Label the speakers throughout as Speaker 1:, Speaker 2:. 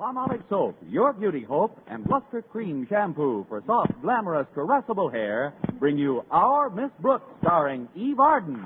Speaker 1: Palmolive Soap, your beauty hope, and Luster Cream Shampoo for soft, glamorous, caressable hair bring you Our Miss Brooks, starring Eve Arden. To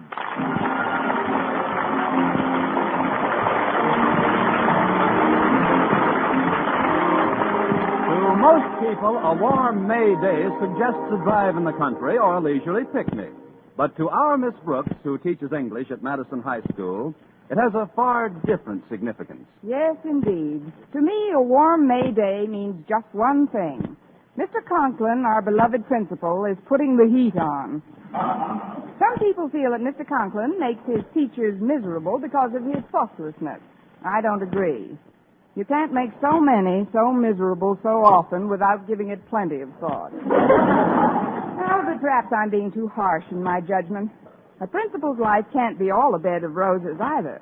Speaker 1: most people, a warm May day suggests a drive in the country or a leisurely picnic. But to our Miss Brooks, who teaches English at Madison High School, it has a far different significance.
Speaker 2: Yes, indeed. To me, a warm May day means just one thing. Mr. Conklin, our beloved principal, is putting the heat on. Some people feel that Mr. Conklin makes his teachers miserable because of his thoughtlessness. I don't agree. You can't make so many so miserable so often without giving it plenty of thought. Now, but perhaps I'm being too harsh in my judgment. A principal's life can't be all a bed of roses either.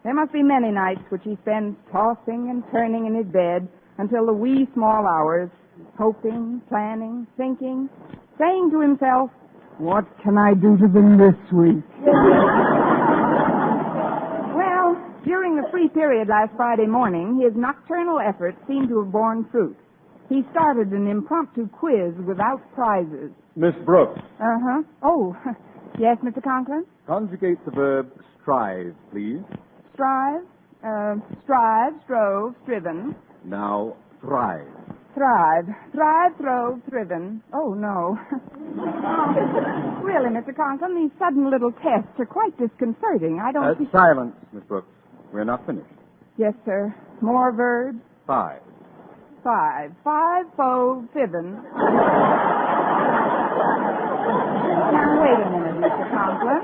Speaker 2: There must be many nights which he spends tossing and turning in his bed until the wee small hours, hoping, planning, thinking, saying to himself, "What can I do to them this week?" Well, during the free period last Friday morning, his nocturnal efforts seemed to have borne fruit. He started an impromptu quiz without prizes.
Speaker 1: Miss Brooks.
Speaker 2: Uh-huh. Oh, yes, Mr. Conklin?
Speaker 1: Conjugate the verb strive, please.
Speaker 2: Strive, strove, striven.
Speaker 1: Now, thrive.
Speaker 2: Thrive, throve, thriven. Oh, no. Really, Mr. Conklin, these sudden little tests are quite disconcerting. I don't see...
Speaker 1: Silence, Miss Brooks. We're not finished.
Speaker 2: Yes, sir. More verbs?
Speaker 1: 5.
Speaker 2: Five-fold, fiven. Now, wait a minute, Mr. Conklin.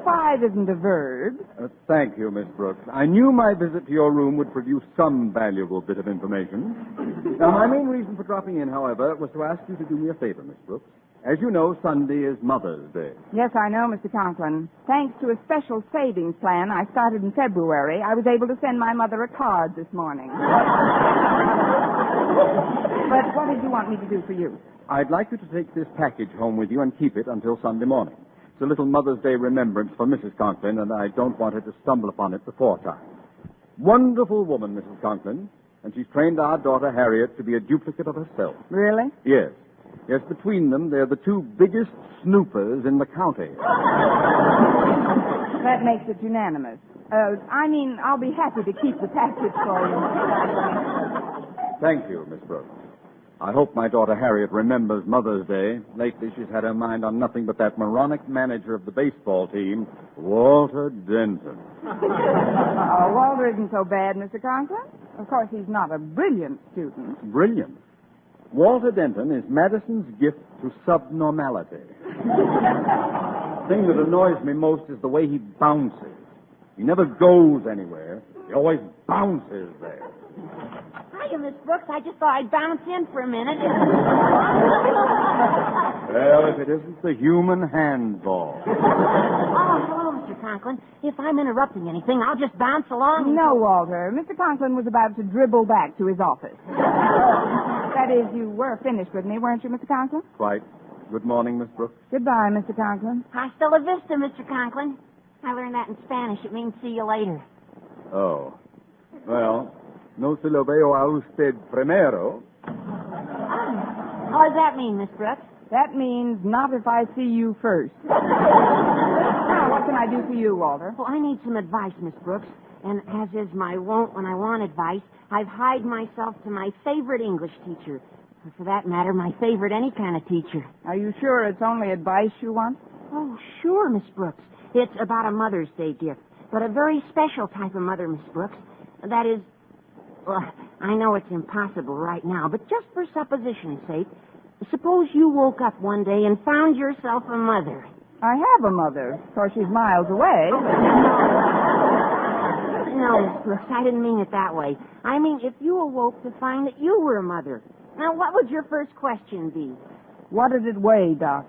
Speaker 2: 5 isn't a verb.
Speaker 1: Thank you, Miss Brooks. I knew my visit to your room would produce some valuable bit of information. Now, my main reason for dropping in, however, was to ask you to do me a favor, Miss Brooks. As you know, Sunday is Mother's Day.
Speaker 2: Yes, I know, Mr. Conklin. Thanks to a special savings plan I started in February, I was able to send my mother a card this morning. But what did you want me to do for you?
Speaker 1: I'd like you to take this package home with you and keep it until Sunday morning. It's a little Mother's Day remembrance for Mrs. Conklin, and I don't want her to stumble upon it before time. Wonderful woman, Mrs. Conklin, and she's trained our daughter Harriet to be a duplicate of herself.
Speaker 2: Really?
Speaker 1: Yes. Yes, between them, they're the 2 biggest snoopers in the county.
Speaker 2: That makes it unanimous. I'll be happy to keep the package for you.
Speaker 1: Thank you, Miss Brooks. I hope my daughter Harriet remembers Mother's Day. Lately, she's had her mind on nothing but that moronic manager of the baseball team, Walter Denton.
Speaker 2: Oh, Walter isn't so bad, Mr. Conklin. Of course, he's not a brilliant student.
Speaker 1: Brilliant? Walter Denton is Madison's gift to subnormality. The thing that annoys me most is the way he bounces. He never goes anywhere. He always bounces there.
Speaker 3: Hiya, Miss Brooks. I just thought I'd bounce in for a minute.
Speaker 1: Well, if it isn't the human handball.
Speaker 3: Oh, hello, Mr. Conklin. If I'm interrupting anything, I'll just bounce along.
Speaker 2: No, Walter. Mr. Conklin was about to dribble back to his office. That is, you were finished with me, weren't you, Mr. Conklin?
Speaker 1: Quite. Good morning, Miss Brooks.
Speaker 2: Goodbye, Mr. Conklin.
Speaker 3: Hasta la vista, Mr. Conklin. I learned that in Spanish. It means see you later.
Speaker 1: Oh. Well, no se lo veo a usted primero.
Speaker 3: What does that mean, Miss Brooks?
Speaker 2: That means not if I see you first. Now, what can I do for you, Walter?
Speaker 3: Well, I need some advice, Miss Brooks. And as is my wont when I want advice, I've hied myself to my favorite English teacher. Or for that matter, my favorite any kind of teacher.
Speaker 2: Are you sure it's only advice you want?
Speaker 3: Oh, sure, Miss Brooks. It's about a Mother's Day gift, but a very special type of mother, Miss Brooks. That is, well, I know it's impossible right now, but just for supposition's sake, suppose you woke up one day and found yourself a mother.
Speaker 2: I have a mother. Of course, she's miles away.
Speaker 3: No, Miss Brooks, I didn't mean it that way. I mean, if you awoke to find that you were a mother, now what would your first question be?
Speaker 2: What did it weigh, Doc?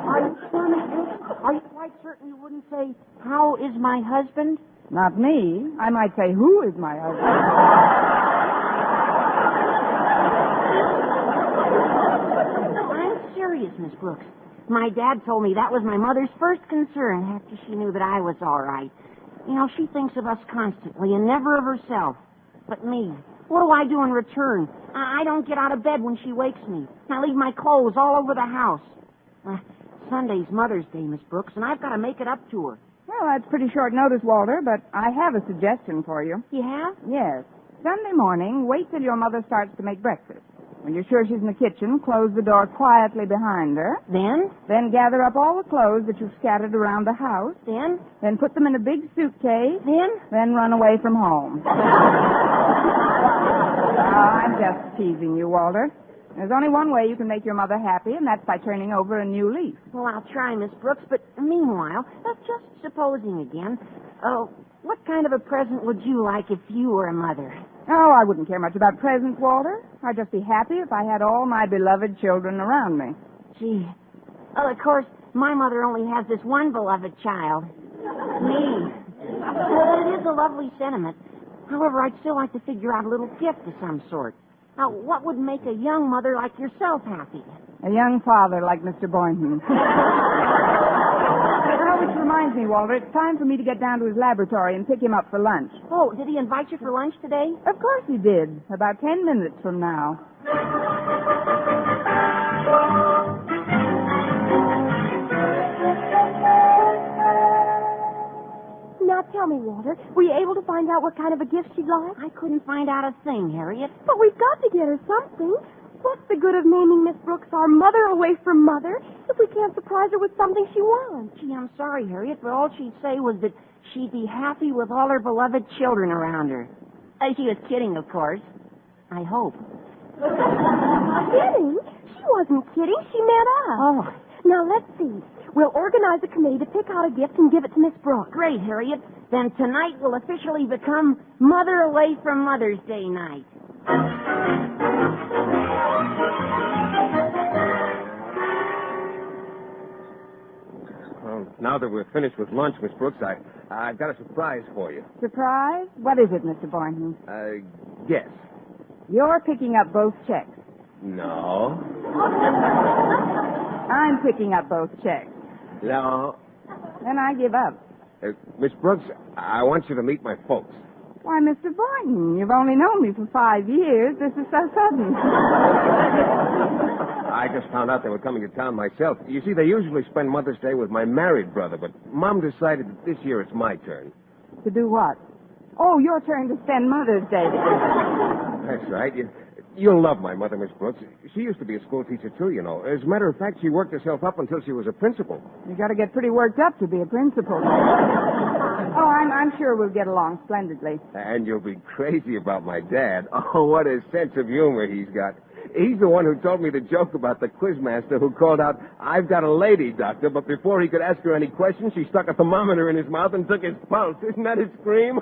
Speaker 3: Are you sure, Miss Brooks? Are you quite certain you wouldn't say, how is my husband?
Speaker 2: Not me. I might say, who is my husband?
Speaker 3: I'm serious, Miss Brooks. My dad told me that was my mother's first concern after she knew that I was all right. You know, she thinks of us constantly and never of herself. But me, what do I do in return? I don't get out of bed when she wakes me. I leave my clothes all over the house. Sunday's Mother's Day, Miss Brooks, and I've got to make it up to her.
Speaker 2: Well, that's pretty short notice, Walter, but I have a suggestion for you.
Speaker 3: You have?
Speaker 2: Yes. Sunday morning, wait till your mother starts to make breakfast. When you're sure she's in the kitchen, close the door quietly behind her.
Speaker 3: Then?
Speaker 2: Then gather up all the clothes that you've scattered around the house.
Speaker 3: Then?
Speaker 2: Then put them in a big suitcase.
Speaker 3: Then?
Speaker 2: Then run away from home. I'm just teasing you, Walter. There's only one way you can make your mother happy, and that's by turning over a new leaf.
Speaker 3: Well, I'll try, Miss Brooks, but meanwhile, just supposing again, what kind of a present would you like if you were a mother?
Speaker 2: Oh, I wouldn't care much about presents, Walter. I'd just be happy if I had all my beloved children around me.
Speaker 3: Gee. Well, of course, my mother only has this one beloved child. Me. It is a lovely sentiment. However, I'd still like to figure out a little gift of some sort. Now, what would make a young mother like yourself happy?
Speaker 2: A young father like Mr. Boynton. Which reminds me, Walter, it's time for me to get down to his laboratory and pick him up for lunch.
Speaker 3: Oh, did he invite you for lunch today?
Speaker 2: Of course he did. About 10 minutes from now.
Speaker 4: Now tell me, Walter, were you able to find out what kind of a gift she'd like?
Speaker 3: I couldn't find out a thing, Harriet.
Speaker 4: But we've got to get her something. What's the good of naming Miss Brooks our mother away from mother if we can't surprise her with something she wants?
Speaker 3: Gee, I'm sorry, Harriet, but all she'd say was that she'd be happy with all her beloved children around her. She was kidding, of course. I hope.
Speaker 4: Kidding? She wasn't kidding. She meant us.
Speaker 3: Oh.
Speaker 4: Now, let's see. We'll organize a committee to pick out a gift and give it to Miss Brooks.
Speaker 3: Great, Harriet. Then tonight will officially become Mother Away from Mother's Day night.
Speaker 5: Well, now that we're finished with lunch, Miss Brooks, I've got a surprise for you.
Speaker 2: Surprise? What is it, Mr. Boynton?
Speaker 5: Guess.
Speaker 2: You're picking up both checks.
Speaker 5: No.
Speaker 2: I'm picking up both checks.
Speaker 5: No.
Speaker 2: Then I give up.
Speaker 5: Miss Brooks, I want you to meet my folks.
Speaker 2: Why, Mr. Boynton, you've only known me for 5 years. This is so sudden.
Speaker 5: I just found out they were coming to town myself. You see, they usually spend Mother's Day with my married brother, but Mom decided that this year it's my turn.
Speaker 2: To do what? Oh, your turn to spend Mother's Day together.
Speaker 5: That's right. You'll love my mother, Miss Brooks. She used to be a school teacher, too, you know. As a matter of fact, she worked herself up until she was a principal.
Speaker 2: You got to get pretty worked up to be a principal. Oh, I'm sure we'll get along splendidly.
Speaker 5: And you'll be crazy about my dad. Oh, what a sense of humor he's got. He's the one who told me the joke about the quizmaster who called out, "I've got a lady, doctor," but before he could ask her any questions, she stuck a thermometer in his mouth and took his pulse. Isn't that a scream?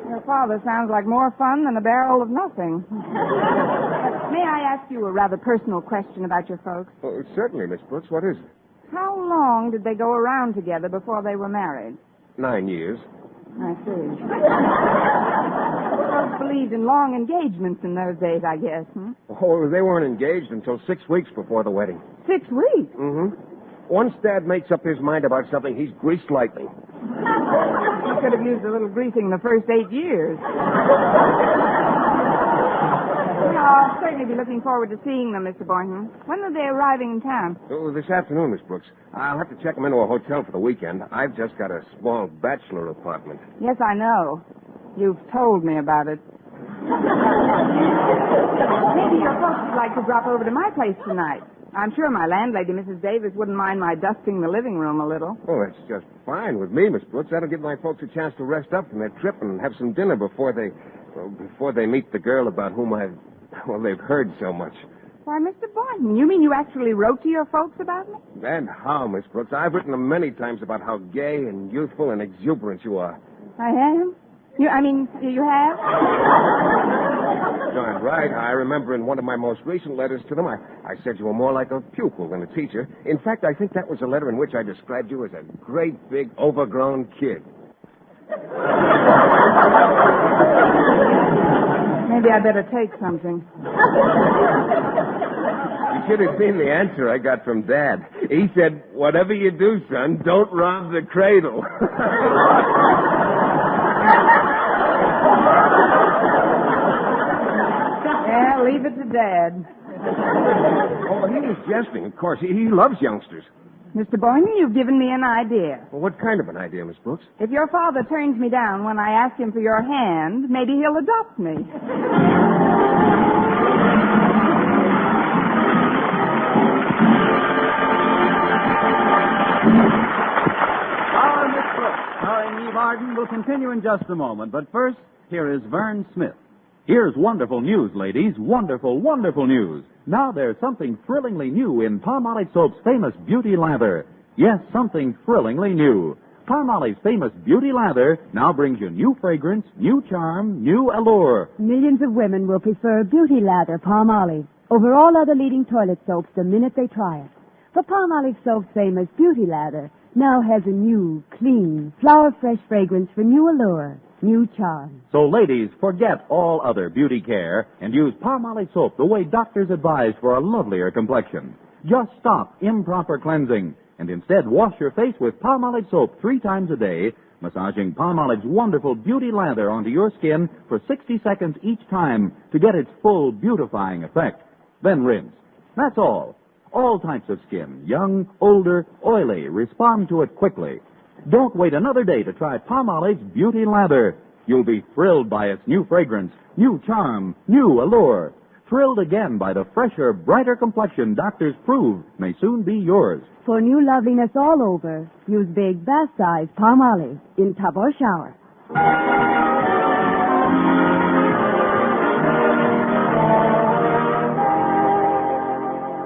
Speaker 2: Your father sounds like more fun than a barrel of nothing. May I ask you a rather personal question about your folks?
Speaker 5: Oh, certainly, Miss Brooks. What is it?
Speaker 2: How long did they go around together before they were married?
Speaker 5: 9 years.
Speaker 2: I see. Folks believed in long engagements in those days, I guess,
Speaker 5: Oh, they weren't engaged until 6 weeks before the wedding.
Speaker 2: 6 weeks?
Speaker 5: Mm-hmm. Once Dad makes up his mind about something, he's greased lightning.
Speaker 2: You could have used a little greasing the first 8 years. I'll certainly be looking forward to seeing them, Mr. Boynton. When are they arriving in town?
Speaker 5: Oh, this afternoon, Miss Brooks. I'll have to check them into a hotel for the weekend. I've just got a small bachelor apartment.
Speaker 2: Yes, I know. You've told me about it. Maybe your folks would like to drop over to my place tonight. I'm sure my landlady, Mrs. Davis, wouldn't mind my dusting the living room a little.
Speaker 5: Oh, that's just fine with me, Miss Brooks. That'll give my folks a chance to rest up from their trip and have some dinner before they meet the girl about whom they've heard so much.
Speaker 2: Why, Mr. Boynton, you mean you actually wrote to your folks about me?
Speaker 5: And how, Miss Brooks? I've written them many times about how gay and youthful and exuberant you are.
Speaker 2: I am? You have?
Speaker 5: Darn right. I remember in one of my most recent letters to them, I said you were more like a pupil than a teacher. In fact, I think that was a letter in which I described you as a great, big, overgrown kid.
Speaker 2: Maybe I better take something.
Speaker 5: You should have seen the answer I got from Dad. He said, whatever you do, son, don't rob the cradle.
Speaker 2: Yeah, leave it to Dad.
Speaker 5: Oh, he was jesting, of course. He loves youngsters.
Speaker 2: Mr. Boynton, you've given me an idea.
Speaker 5: Well, what kind of an idea, Miss Brooks?
Speaker 2: If your father turns me down when I ask him for your hand, maybe he'll adopt me.
Speaker 1: Our Miss Brooks, starring Eve Arden, will continue in just a moment. But first, here is Vern Smith. Here's wonderful news, ladies. Wonderful, wonderful news. Now there's something thrillingly new in Palmolive Soap's famous Beauty Lather. Yes, something thrillingly new. Palmolive's famous Beauty Lather now brings you new fragrance, new charm, new allure.
Speaker 6: Millions of women will prefer Beauty Lather Palmolive over all other leading toilet soaps the minute they try it. For Palmolive Soap's famous Beauty Lather now has a new, clean, flower-fresh fragrance for new allure, new charm.
Speaker 1: So, ladies, forget all other beauty care and use Palmolive Soap the way doctors advise for a lovelier complexion. Just stop improper cleansing and instead wash your face with Palmolive Soap 3 times a day, massaging Palmolive's wonderful Beauty Lather onto your skin for 60 seconds each time to get its full beautifying effect. Then rinse. That's all. All types of skin, young, older, oily, respond to it quickly. Don't wait another day to try Palmolive's Beauty Lather. You'll be thrilled by its new fragrance, new charm, new allure. Thrilled again by the fresher, brighter complexion doctors prove may soon be yours.
Speaker 6: For new loveliness all over, use big bath-size Palmolive in tub or shower.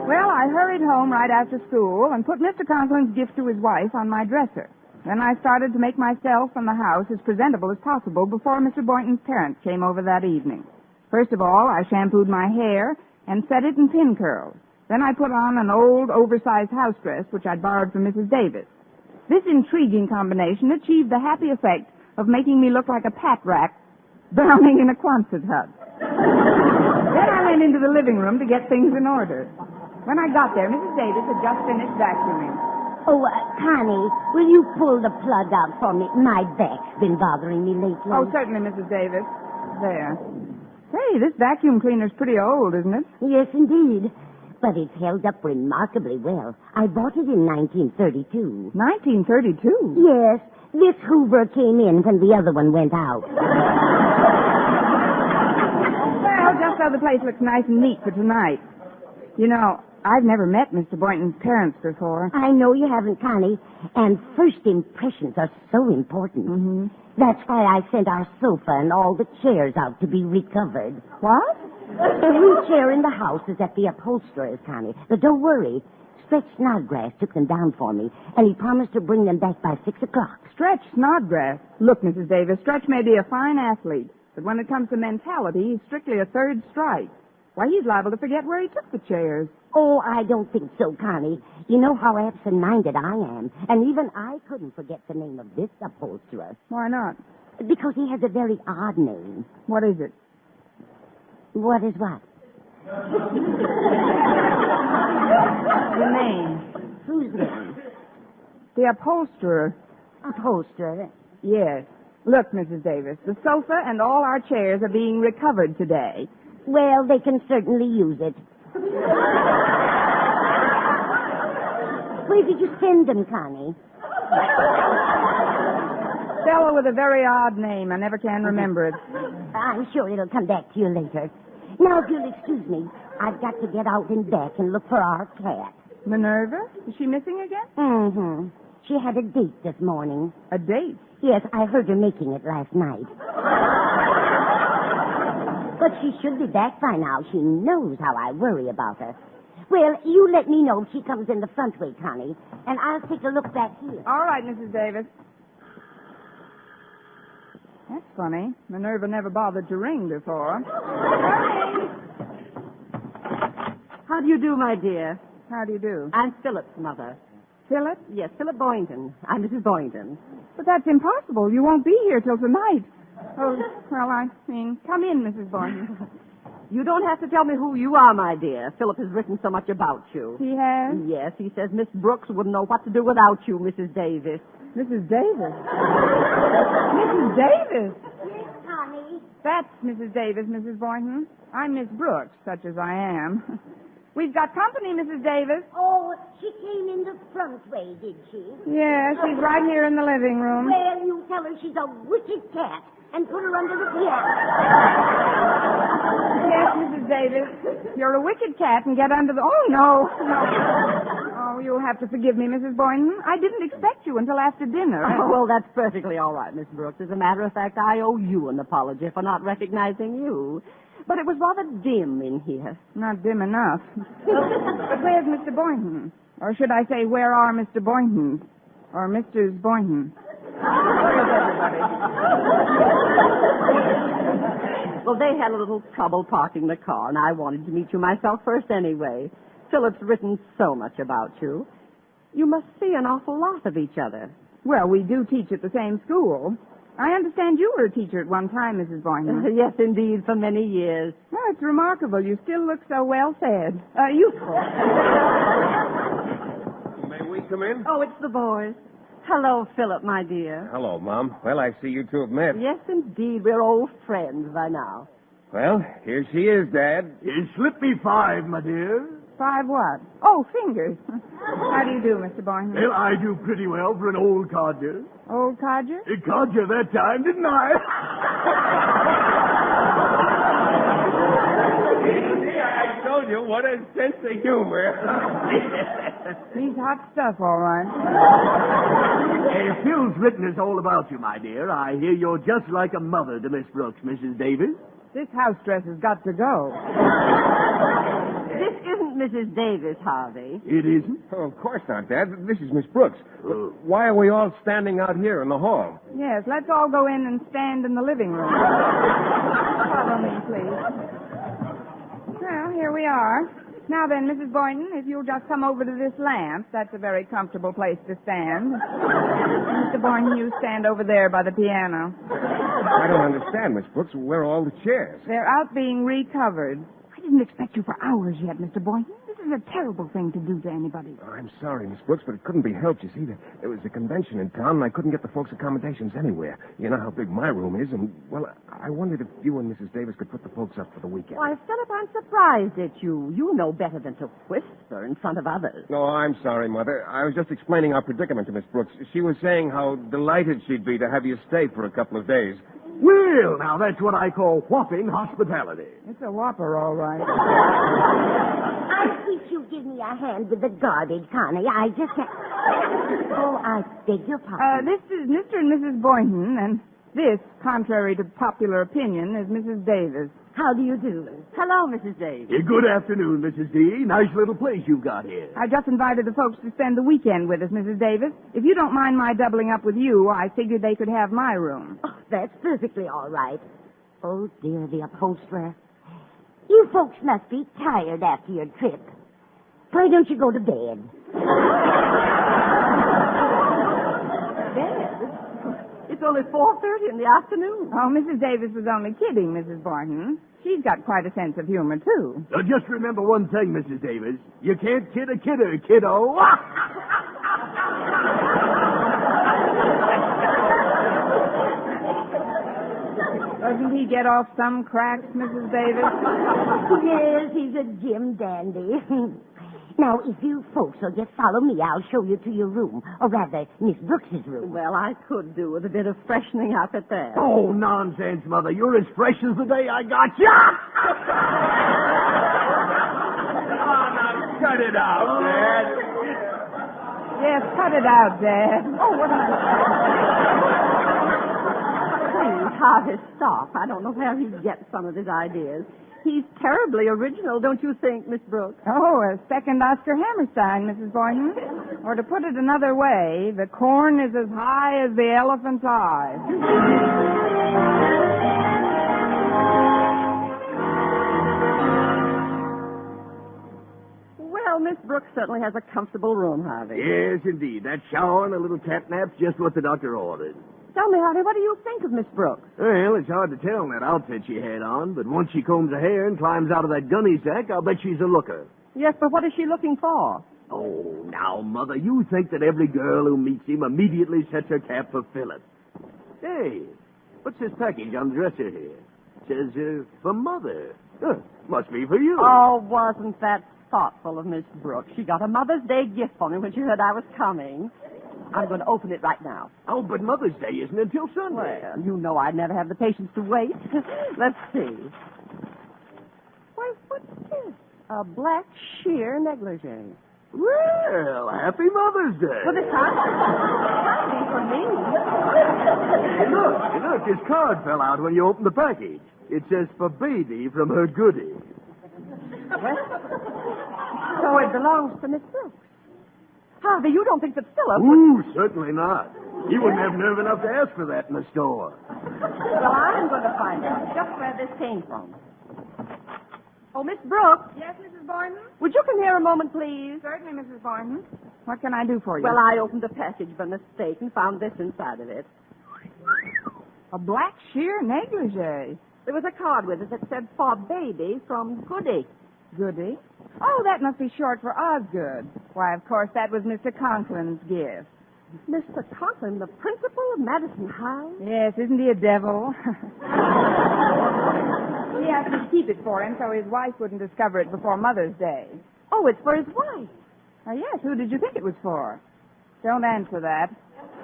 Speaker 2: Well, I hurried home right after school and put Mr. Conklin's gift to his wife on my dresser. Then I started to make myself and the house as presentable as possible before Mr. Boynton's parents came over that evening. First of all, I shampooed my hair and set it in pin curls. Then I put on an old, oversized house dress, which I'd borrowed from Mrs. Davis. This intriguing combination achieved the happy effect of making me look like a pat rat drowning in a Quonset hut. Then I went into the living room to get things in order. When I got there, Mrs. Davis had just finished vacuuming.
Speaker 3: Oh, Connie, will you pull the plug out for me? My back's been bothering me lately.
Speaker 2: Oh, certainly, Mrs. Davis. There. Say, this vacuum cleaner's pretty old, isn't it?
Speaker 3: Yes, indeed. But it's held up remarkably well. I bought it in 1932.
Speaker 2: 1932?
Speaker 3: Yes. This Hoover came in when the other one went out.
Speaker 2: Well, just so the place looks nice and neat for tonight. You know, I've never met Mr. Boynton's parents before.
Speaker 3: I know you haven't, Connie. And first impressions are so important.
Speaker 2: Mm-hmm.
Speaker 3: That's why I sent our sofa and all the chairs out to be recovered.
Speaker 2: What?
Speaker 3: Every chair in the house is at the upholsterer's, Connie. But don't worry. Stretch Snodgrass took them down for me, and he promised to bring them back by 6 o'clock.
Speaker 2: Stretch Snodgrass? Look, Mrs. Davis, Stretch may be a fine athlete, but when it comes to mentality, he's strictly a third strike. Why, he's liable to forget where he took the chairs.
Speaker 3: Oh, I don't think so, Connie. You know how absent-minded I am, and even I couldn't forget the name of this upholsterer.
Speaker 2: Why not?
Speaker 3: Because he has a very odd name.
Speaker 2: What is it?
Speaker 3: What is what?
Speaker 2: The name.
Speaker 3: Whose name?
Speaker 2: The upholsterer.
Speaker 3: Upholsterer?
Speaker 2: Yes. Look, Mrs. Davis, the sofa and all our chairs are being recovered today.
Speaker 3: Well, they can certainly use it. Where did you send them, Connie?
Speaker 2: Fellow with a very odd name. I never can remember it.
Speaker 3: I'm sure it'll come back to you later. Now, if you'll excuse me, I've got to get out and back and look for our cat.
Speaker 2: Minerva? Is she missing again?
Speaker 3: Mm-hmm. She had a date this morning.
Speaker 2: A date?
Speaker 3: Yes, I heard her making it last night. But she should be back by now. She knows how I worry about her. Well, you let me know if she comes in the front way, Connie, and I'll take a look back here.
Speaker 2: All right, Mrs. Davis. That's funny. Minerva never bothered to ring before.
Speaker 7: How do you do, my dear?
Speaker 2: How do you do?
Speaker 7: I'm Philip's mother.
Speaker 2: Philip?
Speaker 7: Yes, Philip Boynton. I'm Mrs. Boynton.
Speaker 2: But that's impossible. You won't be here till tonight. Oh, well, I mean, come in, Mrs. Boynton.
Speaker 7: You don't have to tell me who you are, my dear. Philip has written so much about you.
Speaker 2: He has?
Speaker 7: Yes, he says Miss Brooks wouldn't know what to do without you, Mrs. Davis.
Speaker 2: Mrs. Davis. Mrs. Davis.
Speaker 3: Yes, honey.
Speaker 2: That's Mrs. Davis, Mrs. Boynton. I'm Miss Brooks, such as I am. We've got company, Mrs. Davis.
Speaker 3: Oh, she came in the front way, did she?
Speaker 2: Yeah, she's right here in the living room.
Speaker 3: Well, you tell her she's a wicked cat and put her under the piano.
Speaker 2: Yes, Mrs. Davis. You're a wicked cat and get under the... Oh, no. Oh, you'll have to forgive me, Mrs. Boynton. I didn't expect you until after dinner.
Speaker 7: Oh, well, that's perfectly all right, Miss Brooks. As a matter of fact, I owe you an apology for not recognizing you. But it was rather dim in here.
Speaker 2: Not dim enough. Where's Mr. Boynton? Or should I say, where are Mr. Boynton? Or Mrs. Boynton? Where's everybody?
Speaker 7: Well, they had a little trouble parking the car, and I wanted to meet you myself first anyway. Philip's written so much about you. You must see an awful lot of each other.
Speaker 2: Well, we do teach at the same school. I understand you were a teacher at one time, Mrs. Boynton.
Speaker 7: Yes, indeed, for many years.
Speaker 2: Oh, it's remarkable. You still look so well fed. Youthful.
Speaker 5: May we come in?
Speaker 7: Oh, it's the boys. Hello, Philip, my dear.
Speaker 5: Hello, Mom. Well, I see you two have met.
Speaker 7: Yes, indeed. We're old friends by now.
Speaker 5: Well, here she is, Dad.
Speaker 8: Slip me 5, my dear.
Speaker 2: 5 what? Oh, fingers. How do you do, Mr. Boynton?
Speaker 8: Well, I do pretty well for an old codger.
Speaker 2: Old codger?
Speaker 8: Caught you that time, didn't I?
Speaker 5: I told you, what a sense of humor.
Speaker 2: He's hot stuff, all right.
Speaker 8: Phil's written us all about you, my dear. I hear you're just like a mother to Miss Brooks, Mrs. Davis.
Speaker 2: This house dress has got to go.
Speaker 7: This isn't Mrs. Davis, Harvey.
Speaker 8: It isn't?
Speaker 5: Oh, of course not, Dad. This is Miss Brooks. Why are we all standing out here in the hall?
Speaker 2: Yes, let's all go in and stand in the living room. Follow me, please. Well, here we are. Now then, Mrs. Boynton, if you'll just come over to this lamp, that's a very comfortable place to stand. Mr. Boynton, you stand over there by the piano.
Speaker 5: I don't understand, Miss Brooks. Where are all the chairs?
Speaker 2: They're out being recovered. I didn't expect you for hours yet, Mr. Boynton. This is a terrible thing to do to anybody.
Speaker 5: Oh, I'm sorry, Miss Brooks, but it couldn't be helped. You see, there was a convention in town, and I couldn't get the folks' accommodations anywhere. You know how big my room is, and, well, I wondered if you and Mrs. Davis could put the folks up for the weekend.
Speaker 7: Why, Philip, I'm surprised at you. You know better than to whisper in front of others.
Speaker 5: No, I'm sorry, Mother. I was just explaining our predicament to Miss Brooks. She was saying how delighted she'd be to have you stay for a couple of days.
Speaker 8: Well, now, that's what I call whopping hospitality.
Speaker 2: It's a whopper, all right.
Speaker 3: I wish you'd give me a hand with the garbage, Connie. I just can't... Oh, I beg your pardon.
Speaker 2: This is Mr. and Mrs. Boynton, and this, contrary to popular opinion, is Mrs. Davis.
Speaker 3: How do you do?
Speaker 7: Hello, Mrs. Davis.
Speaker 8: Good afternoon, Mrs. D. Nice little place you've got here.
Speaker 2: I just invited the folks to spend the weekend with us, Mrs. Davis. If you don't mind my doubling up with you, I figured they could have my room.
Speaker 3: Oh, that's perfectly all right. Oh, dear, the upholsterer. You folks must be tired after your trip. Why don't you go to bed?
Speaker 7: Bed? It's only 4:30 in the afternoon.
Speaker 2: Oh, Mrs. Davis was only kidding, Mrs. Boynton. She's got quite a sense of humor, too.
Speaker 8: Just remember one thing, Mrs. Davis. You can't kid a kidder, kiddo.
Speaker 2: Doesn't he get off some cracks, Mrs. Davis?
Speaker 3: Yes, he's a Jim dandy. Now, if you folks will just follow me, I'll show you to your room. Or rather, Miss Brooks's room.
Speaker 7: Well, I could do with a bit of freshening up at that.
Speaker 8: Oh, nonsense, Mother. You're as fresh as the day I got you. Oh, now, cut it out, Dad.
Speaker 2: Yes, cut it out, Dad. Oh, what am
Speaker 7: Please, Harvey, stop. I don't know where he gets some of his ideas. He's terribly original, don't you think, Miss Brooks?
Speaker 2: Oh, a second Oscar Hammerstein, Mrs. Boynton. Or to put it another way, the corn is as high as the elephant's eye.
Speaker 7: Well, Miss Brooks certainly has a comfortable room, Harvey.
Speaker 8: Yes, indeed. That shower and a little cat nap's just what the doctor ordered.
Speaker 7: Tell me, honey, what do you think of Miss Brooks?
Speaker 8: Well, it's hard to tell in that outfit she had on, but once she combs her hair and climbs out of that gunny sack, I'll bet she's a looker.
Speaker 7: Yes, but what is she looking for?
Speaker 8: Oh, now, Mother, you think that every girl who meets him immediately sets her cap for Philip. Hey, what's this package on the dresser here? It says, for Mother. Must be for you.
Speaker 7: Oh, wasn't that thoughtful of Miss Brooks? She got a Mother's Day gift for me when she heard I was coming. I'm going to open it right now.
Speaker 8: Oh, but Mother's Day isn't until Sunday.
Speaker 7: Well, you know I'd never have the patience to wait. Let's see. Why, what's this? A black sheer negligee.
Speaker 8: Well, happy Mother's Day.
Speaker 7: Well, this time for me.
Speaker 8: Hey, look, this card fell out when you opened the package. It says for baby from her goodie.
Speaker 7: Well, so it belongs to Miss Brooks. Harvey, you don't think that Philip would...
Speaker 8: Ooh, certainly not. He wouldn't have nerve enough to ask for that in the store.
Speaker 7: Well, I'm going to find out just where this came from. Oh, Miss Brooks.
Speaker 2: Yes, Mrs. Boynton?
Speaker 7: Would you come here a moment, please?
Speaker 2: Certainly, Mrs. Boynton. What can I do for you?
Speaker 7: Well, I opened the package by mistake and found this inside of it.
Speaker 2: A black sheer negligee.
Speaker 7: There was a card with it that said, for baby from Goody.
Speaker 2: Goody? Oh, that must be short for Osgood. Why, of course, that was Mr. Conklin's gift.
Speaker 7: Mr. Conklin, the principal of Madison High?
Speaker 2: Yes, isn't he a devil? He asked me to keep it for him so his wife wouldn't discover it before Mother's Day.
Speaker 7: Oh, it's for his wife.
Speaker 2: Oh, yes, who did you think it was for? Don't answer that.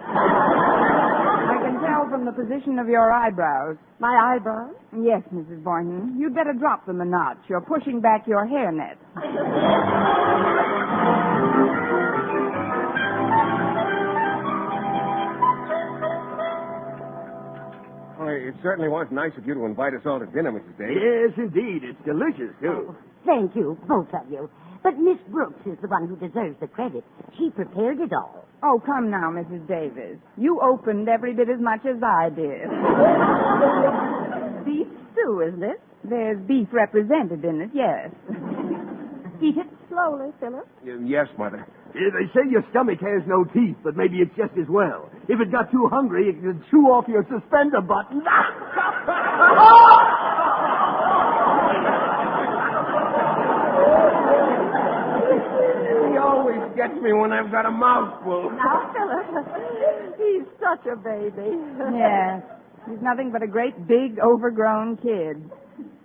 Speaker 2: I can tell from the position of your eyebrows.
Speaker 7: My eyebrows?
Speaker 2: Yes, Mrs. Boynton. You'd better drop them a notch. You're pushing back your hairnet.
Speaker 5: Well, it certainly was nice of you to invite us all to dinner, Mrs. Davis.
Speaker 8: Yes, indeed. It's delicious, too.
Speaker 3: Thank you, both of you. But Miss Brooks is the one who deserves the credit. She prepared it all.
Speaker 2: Oh, come now, Mrs. Davis. You opened every bit as much as I did.
Speaker 7: Beef stew, isn't it?
Speaker 2: There's beef represented in it, yes.
Speaker 7: Eat it slowly, Philip.
Speaker 5: Yes, Mother.
Speaker 8: Yeah, they say your stomach has no teeth, but maybe it's just as well. If it got too hungry, it could chew off your suspender button.
Speaker 5: He always gets me when I've got a mouthful.
Speaker 7: Now, Philip, he's such a baby.
Speaker 2: Yes. He's nothing but a great, big, overgrown kid.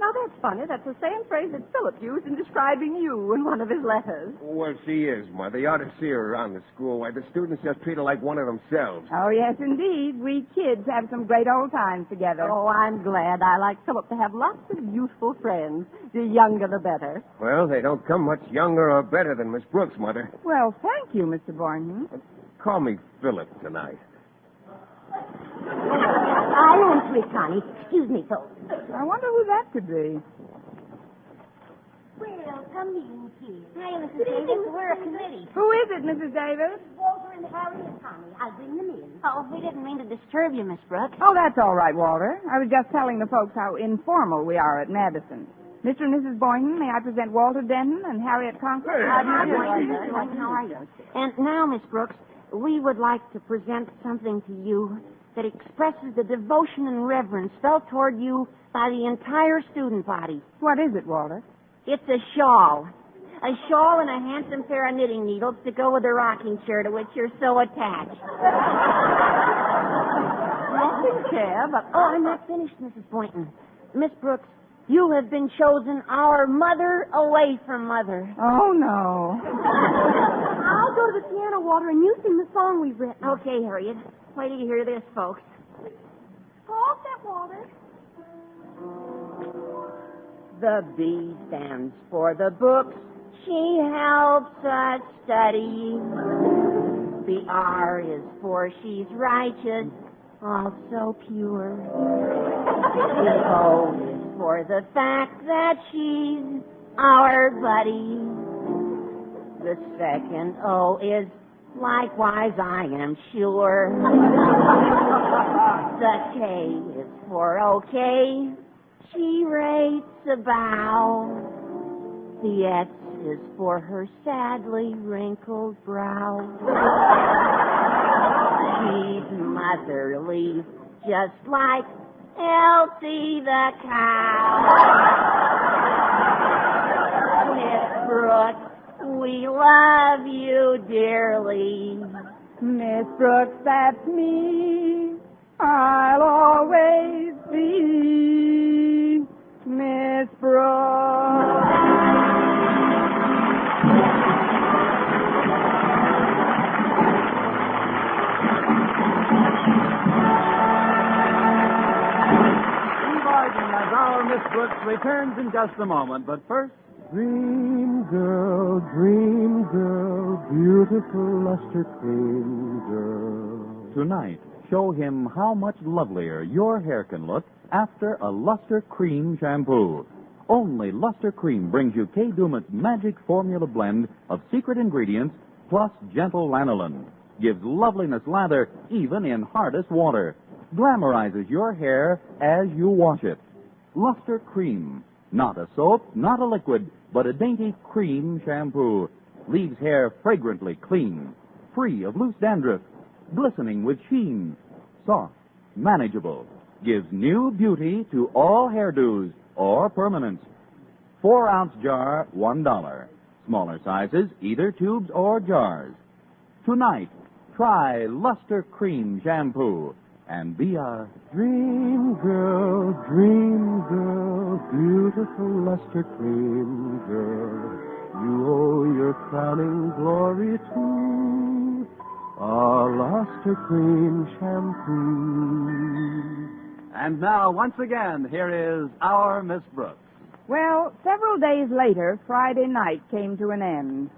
Speaker 7: Now, that's funny. That's the same phrase that Philip used in describing you in one of his letters.
Speaker 5: Well, she is, Mother. You ought to see her around the school. Why, the students just treat her like one of themselves.
Speaker 2: Oh, yes, indeed. We kids have some great old times together.
Speaker 7: Oh, I'm glad. I like Philip to have lots of youthful friends. The younger, the better.
Speaker 5: Well, they don't come much younger or better than Miss Brooks, Mother.
Speaker 2: Well, thank you, Mr. Boynton.
Speaker 5: Call me Philip tonight.
Speaker 3: I'll answer it, Connie. Excuse me, folks.
Speaker 2: I wonder who that could be.
Speaker 3: Well, come in, kids. Hi, Mrs. Davis. We're a committee.
Speaker 2: Who is it, Mrs. Davis?
Speaker 3: Walter and Harry and Connie. I'll bring them in. Oh, we didn't mean to disturb you, Miss Brooks.
Speaker 2: Oh, that's all right, Walter. I was just telling the folks how informal we are at Madison. Mr. and Mrs. Boynton, may I present Walter Denton and Harriet Conklin?
Speaker 3: How are you? And now, Miss Brooks, we would like to present something to you that expresses the devotion and reverence felt toward you by the entire student body.
Speaker 2: What is it, Walter?
Speaker 3: It's a shawl. A shawl and a handsome pair of knitting needles to go with the rocking chair to which you're so attached.
Speaker 7: Rocking chair, but...
Speaker 3: Oh, I'm not finished, Mrs. Boynton. Miss Brooks, you have been chosen our mother away from mother.
Speaker 2: Oh, no.
Speaker 4: I'll go to the piano, Walter, and you sing the song we've written.
Speaker 3: Okay, Harriet. Wait till you hear this, folks.
Speaker 4: Pause that, Walter.
Speaker 3: The B stands for the books she helps us study. The R is for she's righteous, also pure. The O is for the fact that she's our buddy. The second O is likewise, I am sure. The K is for okay. She rates a bow. The S is for her sadly wrinkled brow. She's my motherly, just like Elsie the cow. Miss Brooks, we love you dearly.
Speaker 2: Miss Brooks, that's me. I'll always be Miss Brooks.
Speaker 1: Eve Arden as our Miss Brooks returns in just a moment, but first...
Speaker 9: Dream girl, beautiful luster cream girl.
Speaker 1: Tonight, show him how much lovelier your hair can look after a Luster Cream shampoo. Only Luster Cream brings you Kay Dumit's magic formula blend of secret ingredients plus gentle lanolin. Gives loveliness lather even in hardest water. Glamorizes your hair as you wash it. Luster Cream. Not a soap, not a liquid, but a dainty cream shampoo. Leaves hair fragrantly clean, free of loose dandruff, glistening with sheen, soft, manageable. Gives new beauty to all hairdos or permanents. 4-ounce jar, $1. Smaller sizes, either tubes or jars. Tonight, try Luster Cream Shampoo and be a
Speaker 9: Dream girl, beautiful luster cream girl. You owe your crowning glory to a luster cream shampoo.
Speaker 1: And now, once again, here is our Miss Brooks.
Speaker 2: Well, several days later, Friday night came to an end.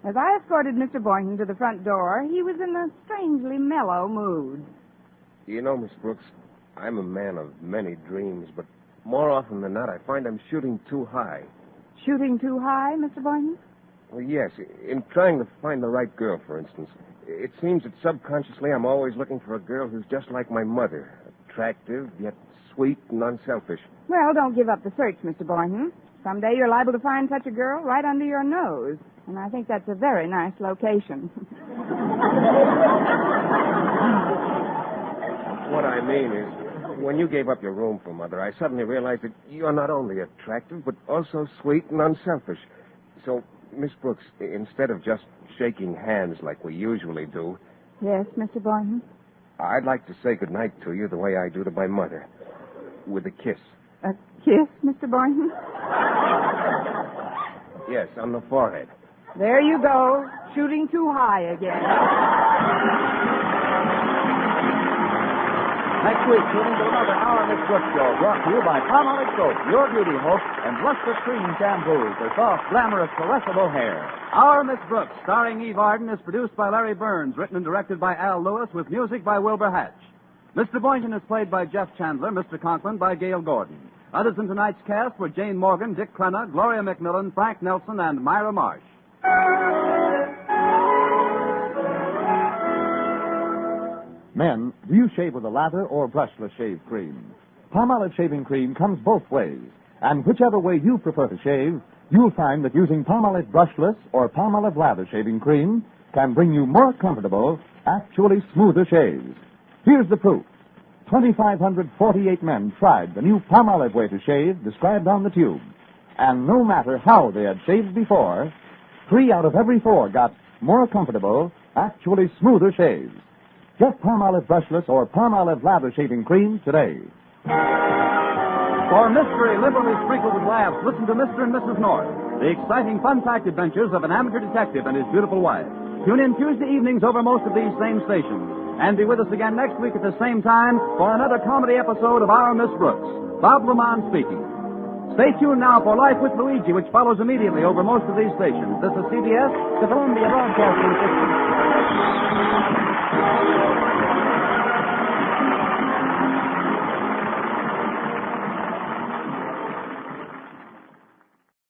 Speaker 2: As I escorted Mr. Boynton to the front door, he was in a strangely mellow mood.
Speaker 5: You know, Miss Brooks, I'm a man of many dreams, but more often than not, I find I'm shooting too high.
Speaker 2: Shooting too high, Mr. Boynton?
Speaker 5: Well, yes. In trying to find the right girl, for instance, it seems that subconsciously I'm always looking for a girl who's just like my mother. Attractive, yet sweet and unselfish.
Speaker 2: Well, don't give up the search, Mr. Boynton. Someday you're liable to find such a girl right under your nose. And I think that's a very nice location.
Speaker 5: What I mean is, when you gave up your room for Mother, I suddenly realized that you're not only attractive, but also sweet and unselfish. So, Miss Brooks, instead of just shaking hands like we usually do...
Speaker 2: Yes, Mr. Boynton?
Speaker 5: I'd like to say goodnight to you the way I do to my mother. With a kiss.
Speaker 2: A kiss, Mr. Boynton?
Speaker 5: Yes, on the forehead.
Speaker 2: There you go, shooting too high again.
Speaker 1: Next week, tune into another Our Miss Brooks show brought to you by Palmolive Soap, your beauty hope, and Luster Cream Shampoo for soft, glamorous, caressable hair. Our Miss Brooks, starring Eve Arden, is produced by Larry Burns, written and directed by Al Lewis, with music by Wilbur Hatch. Mr. Boynton is played by Jeff Chandler, Mr. Conklin by Gail Gordon. Others in tonight's cast were Jane Morgan, Dick Crenna, Gloria McMillan, Frank Nelson, and Myra Marsh.
Speaker 10: Men, do you shave with a lather or brushless shave cream? Palmolive shaving cream comes both ways, and whichever way you prefer to shave, you'll find that using Palmolive brushless or Palmolive lather shaving cream can bring you more comfortable, actually smoother shaves. Here's the proof. 2,548 men tried the new Palmolive way to shave described on the tube, and no matter how they had shaved before, 3 out of every 4 got more comfortable, actually smoother shaves. Get Palmolive brushless or Palmolive lather shaving cream today.
Speaker 1: For mystery liberally sprinkled with laughs, listen to Mr. and Mrs. North, the exciting fun-packed adventures of an amateur detective and his beautiful wife. Tune in Tuesday evenings over most of these same stations. And be with us again next week at the same time for another comedy episode of Our Miss Brooks. Bob Lamont speaking. Stay tuned now for Life with Luigi, which follows immediately over most of these stations. This is CBS, the Columbia Broadcasting System.